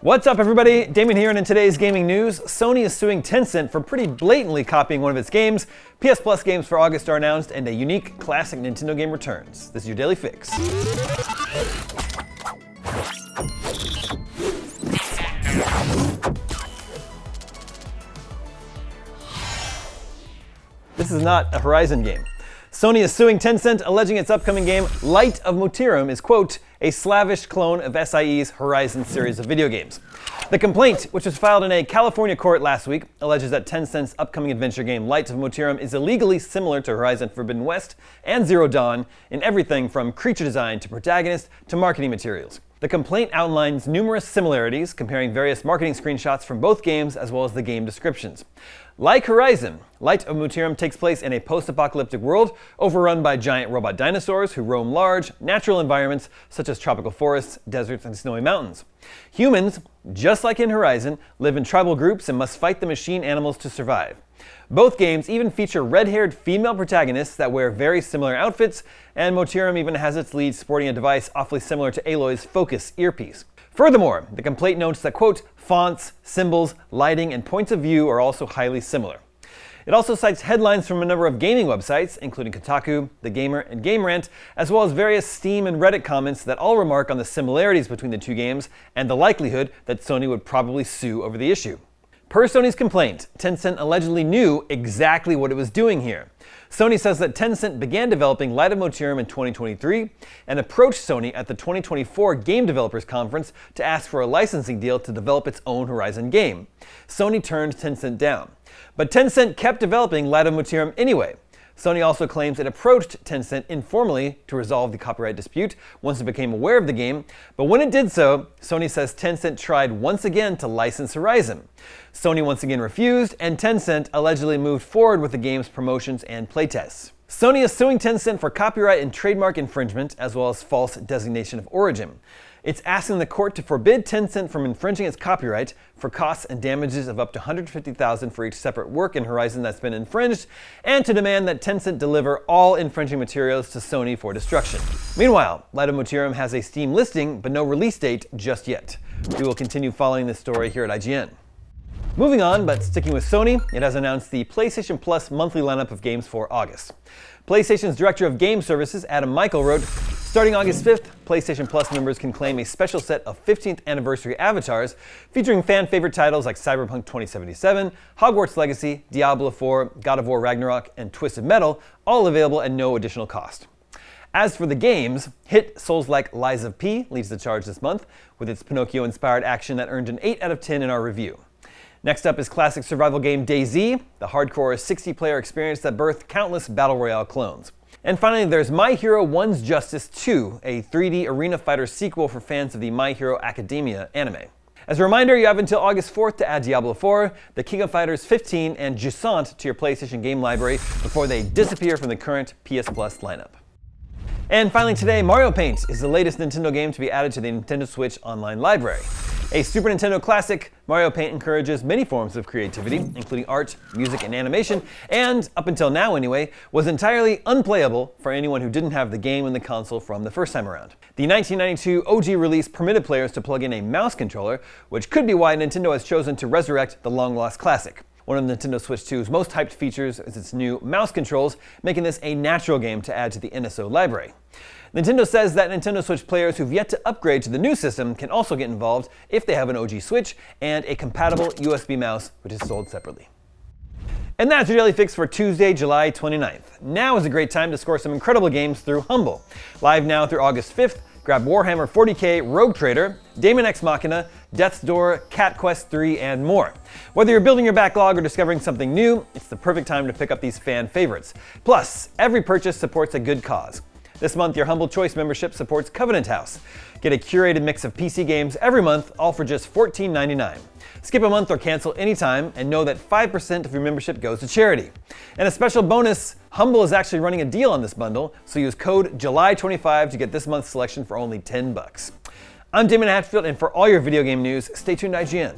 What's up, everybody? Damon here, and in today's gaming news, Sony is suing Tencent for pretty blatantly copying one of its games. PS Plus games for August are announced, and a unique classic Nintendo game returns. This is your Daily Fix. This is not a Horizon game. Sony is suing Tencent, alleging its upcoming game, Light of Motiram, is, quote, a Slavish clone of SIE's Horizon series of video games. The complaint, which was filed in a California court last week, alleges that Tencent's upcoming adventure game, Light of Motiram, is illegally similar to Horizon Forbidden West and Zero Dawn in everything from creature design to protagonist to marketing materials. The complaint outlines numerous similarities, comparing various marketing screenshots from both games as well as the game descriptions. Like Horizon, Light of Motiram takes place in a post-apocalyptic world overrun by giant robot dinosaurs who roam large, natural environments such as tropical forests, deserts, and snowy mountains. Humans, just like in Horizon, live in tribal groups and must fight the machine animals to survive. Both games even feature red-haired female protagonists that wear very similar outfits, and Motiram even has its lead sporting a device awfully similar to Aloy's Focus earpiece. Furthermore, the complaint notes that, quote, fonts, symbols, lighting, and points of view are also highly similar. It also cites headlines from a number of gaming websites, including Kotaku, The Gamer, and Game Rant, as well as various Steam and Reddit comments that all remark on the similarities between the two games and the likelihood that Sony would probably sue over the issue. Per Sony's complaint, Tencent allegedly knew exactly what it was doing here. Sony says that Tencent began developing Light of Motiram in 2023 and approached Sony at the 2024 Game Developers Conference to ask for a licensing deal to develop its own Horizon game. Sony turned Tencent down. But Tencent kept developing Light of Motiram anyway. Sony also claims it approached Tencent informally to resolve the copyright dispute once it became aware of the game, but when it did so, Sony says Tencent tried once again to license Horizon. Sony once again refused, and Tencent allegedly moved forward with the game's promotions and playtests. Sony is suing Tencent for copyright and trademark infringement, as well as false designation of origin. It's asking the court to forbid Tencent from infringing its copyright for costs and damages of up to $150,000 for each separate work in Horizon that's been infringed, and to demand that Tencent deliver all infringing materials to Sony for destruction. Meanwhile, Light of Motiram has a Steam listing, but no release date just yet. We will continue following this story here at IGN. Moving on, but sticking with Sony, it has announced the PlayStation Plus monthly lineup of games for August. PlayStation's Director of Game Services, Adam Michael, wrote, starting August 5th, PlayStation Plus members can claim a special set of 15th anniversary avatars featuring fan-favorite titles like Cyberpunk 2077, Hogwarts Legacy, Diablo 4, God of War Ragnarok, and Twisted Metal, all available at no additional cost. As for the games, hit Souls-like Lies of P leads the charge this month, with its Pinocchio-inspired action that earned an 8 out of 10 in our review. Next up is classic survival game DayZ, the hardcore 60-player experience that birthed countless Battle Royale clones. And finally, there's My Hero One's Justice 2, a 3D arena fighter sequel for fans of the My Hero Academia anime. As a reminder, you have until August 4th to add Diablo 4, The King of Fighters 15, and Jusant to your PlayStation game library before they disappear from the current PS Plus lineup. And finally today, Mario Paint is the latest Nintendo game to be added to the Nintendo Switch online library. A Super Nintendo classic, Mario Paint encourages many forms of creativity, including art, music, and animation, and, up until now anyway, was entirely unplayable for anyone who didn't have the game and the console from the first time around. The 1992 OG release permitted players to plug in a mouse controller, which could be why Nintendo has chosen to resurrect the long-lost classic. One of Nintendo Switch 2's most hyped features is its new mouse controls, making this a natural game to add to the NSO library. Nintendo says that Nintendo Switch players who've yet to upgrade to the new system can also get involved if they have an OG Switch and a compatible USB mouse, which is sold separately. And that's your Daily Fix for Tuesday, July 29th. Now is a great time to score some incredible games through Humble. Live now through August 5th, grab Warhammer 40k Rogue Trader, Daemon X Machina, Death's Door, Cat Quest 3, and more. Whether you're building your backlog or discovering something new, it's the perfect time to pick up these fan favorites. Plus, every purchase supports a good cause. This month, your Humble Choice membership supports Covenant House. Get a curated mix of PC games every month, all for just $14.99. Skip a month or cancel anytime, and know that 5% of your membership goes to charity. And a special bonus, Humble is actually running a deal on this bundle, so use code JULY25 to get this month's selection for only $10. I'm Damon Hatfield, and for all your video game news, stay tuned to IGN.